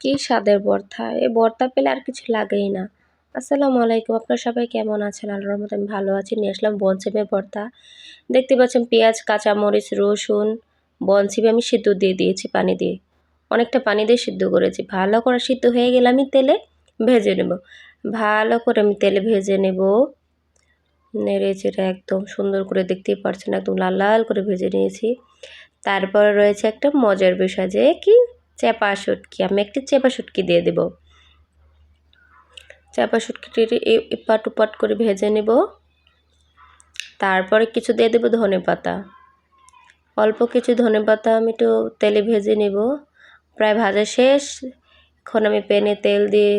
কি স্বাদের ভর্তা, এই ভর্তা পেলে আর কিছু লাগেই না। আসসালামু আলাইকুম, আপনারা সবাই কেমন আছেন? আল্লাহর রহমতে আমি ভালো আছি। নিয়ে আসলাম বনসিমের ভর্তা। দেখতে পাচ্ছেন পেঁয়াজ, কাঁচামরিচ, রসুন, বনসিম আমি সিদ্ধ দিয়ে দিয়েছি পানি দিয়ে। অনেকটা পানি দিয়ে সিদ্ধ করেছি। ভালো করে সিদ্ধ হয়ে গেলে আমি তেলে ভেজে নেব। ভালো করে আমি তেলে ভেজে নেব। নেড়ে চেড়ে একদম সুন্দর করে, দেখতেই পাচ্ছেন একদম লাল লাল করে ভেজে নিয়েছি। তারপরে রয়েছে একটা মজার বিষয়, যে কি চেপা শুটকি। আমি একটি চেপা শুটকি দিয়ে দেব। চেপা শুটকিটি এপাট ওপাট করে ভেজে নেব। তারপরে কিছু দিয়ে দেব ধনেপাতা, অল্প কিছু ধনেপাতা আমি একটু তেলে ভেজে নেব। প্রায় ভাজা শেষ। এখন আমি প্যানে তেল দিয়ে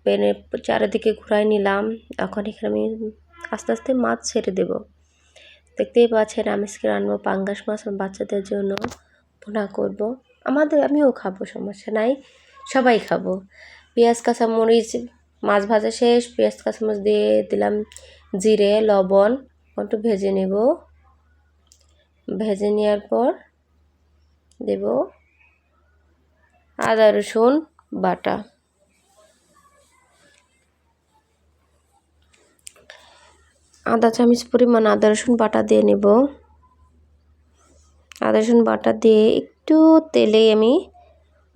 প্যানে চারিদিকে ঘুরাই নিলাম। এখন এখানে আমি আস্তে আস্তে মাছ ছেড়ে দেব। দেখতেই পাচ্ছেন আমি আজকে রান্নাবো পাঙ্গাস মাছ বাচ্চাদের জন্য ভুনা করব। আমিও খাবো, সমস্যা নাই, সবাই খাবো। পেঁয়াজ কাঁচামরিচ, মাছ ভাজা শেষ। পেঁয়াজ কাঁচামরিচ দিয়ে দিলাম জিরে, লবণ, একটু ভেজে নেব। ভেজে নেওয়ার পর দেব আদা রসুন বাটা। আধা চামচ পরিমাণ আদা রসুন বাটা দিয়ে নেব। আদা রসুন বাটা দিয়ে একটু তেলে আমি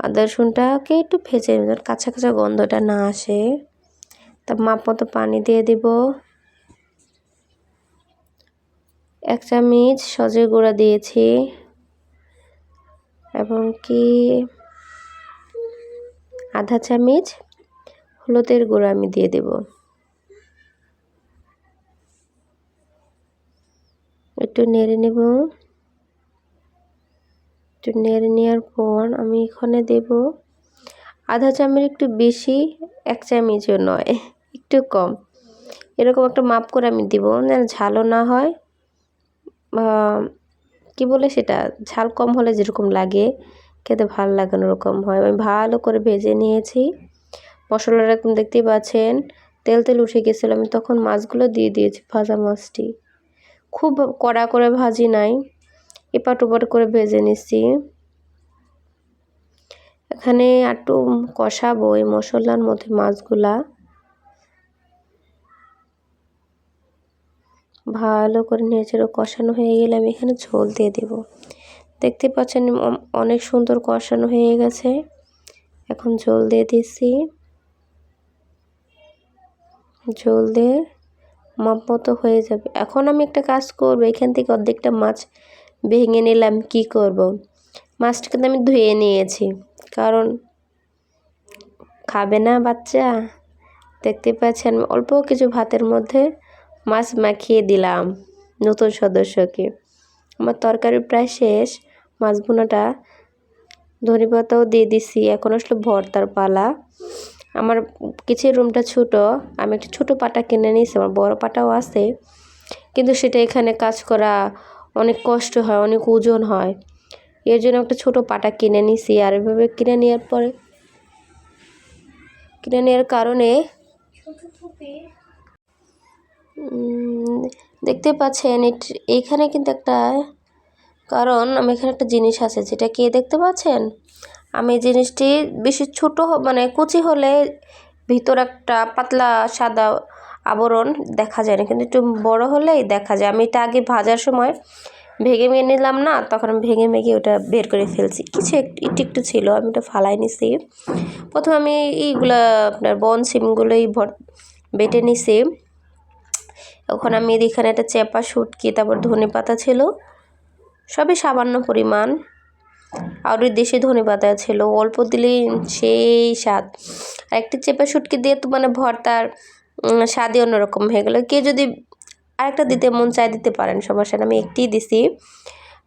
আদা রসুনটাকে একটু ভেজে নেব, কাঁচা কাঁচা গন্ধটা না আসে। তার মাপ মতো পানি দিয়ে দেব। 1 চামচ সজের গুঁড়া দিয়েছি এবং কি আধা চামচ হলুদের গুঁড়া আমি দিয়ে দেব। একটু নেড়ে নেব। একটু নেড়ে নেওয়ার পর আমি এখানে দেব আধা চামচ, একটু বেশি, 1 চামচও নয়, একটু কম, এরকম একটা মাপ করে আমি দিব, যেন ঝালও না হয়। কি বলে সেটা, ঝাল কম হলে যেরকম লাগে খেতে ভালো লাগে না ওরকম হয়। আমি ভালো করে ভেজে নিয়েছি মশলাটা, এরকম দেখতেই পাচ্ছেন তেল তেল উঠে গেছিলো। আমি তখন মাছগুলো দিয়ে দিয়েছি, ভাজা মাছটি খুব কড়া করে ভাজি নাই, এপাট ওপাট করে ভেজে নিচ্ছি। এখানে একটু কষাবো এই মশলার মধ্যে মাছগুলা। ভালো করে নেড়েচেড়ে কষানো হয়ে গেলে আমি এখানে ঝোল দিয়ে দেব। দেখতে পাচ্ছেন অনেক সুন্দর কষানো হয়ে গেছে। এখন ঝোল দিয়ে দিচ্ছি। ঝোল দিয়ে মাপ মতো হয়ে যাবে। এখন আমি একটা কাজ করবো, এখান থেকে অর্ধেকটা মাছ ভেঙে নিলাম। কি করব, মাছটা কিন্তু আমি ধুয়ে নিয়েছি, কারণ খাবে না বাচ্চা। দেখতে পাচ্ছেন অল্প কিছু ভাতের মধ্যে মাছ মাখিয়ে দিলাম নতুন সদস্যকে। আমার তরকারি প্রায় শেষ। মাছ ভুনাটা ধনেপাতাও দিয়ে দিছি। এখন আসলে ভর্তার পালা। আমার কিচেন রুমটা ছোট, আমি একটা ছোট পাটা কিনে নিয়েছি। আমার বড় পাটাও আছে, কিন্তু সেটা এখানে কাজ করা অনেক কষ্ট হয়, অনেক ওজন হয়। এর জন্য একটা ছোট পাটা কিনে নিয়েছি। আর এভাবে কিনে নেওয়ার কারণে দেখতে পাচ্ছেন এইখানে কিন্তু একটা কারণ, আমি এখানে একটা জিনিস আছে, যেটা কি দেখতে পাচ্ছেন, আমি জিনিসটি বেশি ছোট মানে কুচি হলে ভিতর একটা পাতলা সাদা আবরণ দেখা যায় না, কিন্তু একটু বড় হলেই দেখা যায়। আমি এটা আগে ভাজার সময় ভেঙে নিলাম না, তখন আমি ভেঙে ওটা বের করে ফেলছি। কিছু একটু ছিল, আমি ওটা ফালাই নিছি। প্রথমে আমি এইগুলা আপনার বনসিমগুলোই বেটে নিছি। এখন আমি এখানে একটা চেপা শুটকি, তারপর ধনেপাতা ছিল, সবই সামান্য পরিমাণ। আর ওই দেশি ধনেপাতা ছিল, অল্প দিলেই সেই স্বাদ। আর একটি চেপা শুটকি দিয়ে তো মানে ভর্তার স্বাদই অন্যরকম হয়ে গেলো। কে যদি আরেকটা দিতে মন চায় দিতে পারেন, সমস্যা না। আমি একটিই দিছি,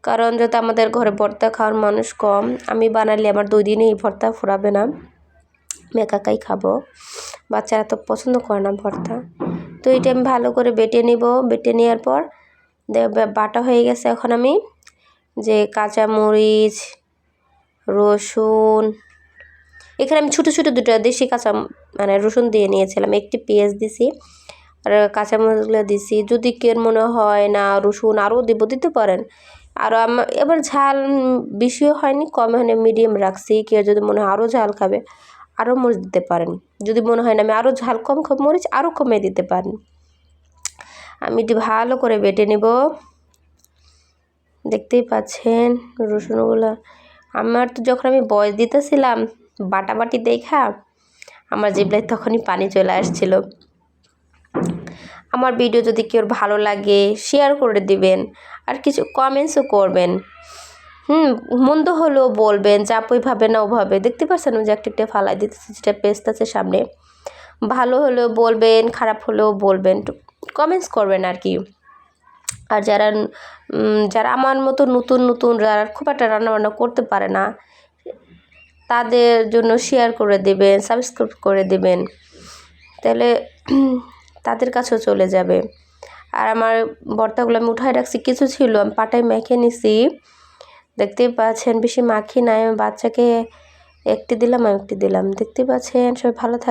কারণ যত আমাদের ঘরে ভর্তা খাওয়ার মানুষ কম। আমি বানালে আমার 2 দিনে এই ভর্তা ফুরাবে না, আমি একাই খাবো। বাচ্চারা তো পছন্দ করে না ভর্তা। তো এটা আমি ভালো করে বেটে নিব। বেটে নেওয়ার পর বাটা হয়ে গেছে। এখন আমি যে কাঁচামরিচ, রসুন, এখানে আমি ছোটো ছোটো 2টা দেশি মানে রসুন দিয়ে নিয়েছিলাম। একটি পেঁয়াজ দিছি আর কাঁচামরিচগুলো দিছি। যদি কেউ মনে হয় না রসুন আরও দিতে পারেন, আর এবার ঝাল বেশিও হয়নি, কম হয়নি, মিডিয়াম রাখছি। কেউ যদি মনে হয় আরও ঝাল খাবে আরও মরিচ দিতে পারেন, যদি মনে হয় না আমি আরও ঝাল কম খাবো মরিচ আরও কমিয়ে দিতে পারেন। আমি এটি ভালো করে বেটে নেব। দেখতেই পাচ্ছেন রসুনগুলো। আমার তো যখন আমি বয়স দিতেছিলাম বাটাবাটি দেখা আমার জিভলায় তখনই পানি চলে আসছিল। আমার ভিডিও যদি কেউ ভালো লাগে শেয়ার করে দিবেন, আর কিছু কমেন্টসও করবেন। মন্দ হলেও বলবেন যে আপু এইভাবে না ওভাবে। দেখতে পাচ্ছেন যে একটা ফালাই দিতেছি, যেটা পেস্ট আছে সামনে। ভালো হলেও বলবেন, খারাপ হলেও বলবেন, কমেন্টস করবেন আর কি। আর যারা আমার মতো নতুন যারা খুব একটা রান্নাবান্না করতে পারে না তাদের জন্য শেয়ার করে দেবেন, সাবস্ক্রাইব করে দেবেন, তাহলে তাদের কাছেও চলে যাবে। আর আমার ভর্তাগুলো আমি উঠায় রাখছি, কিছু ছিল আমি পাটায় মেখে নিছি। দেখতেই পাচ্ছেন বেশি মাখি নাই, আমি বাচ্চাকে একটি দিলাম, দেখতে পাচ্ছেন। সবাই ভালো থাকবেন।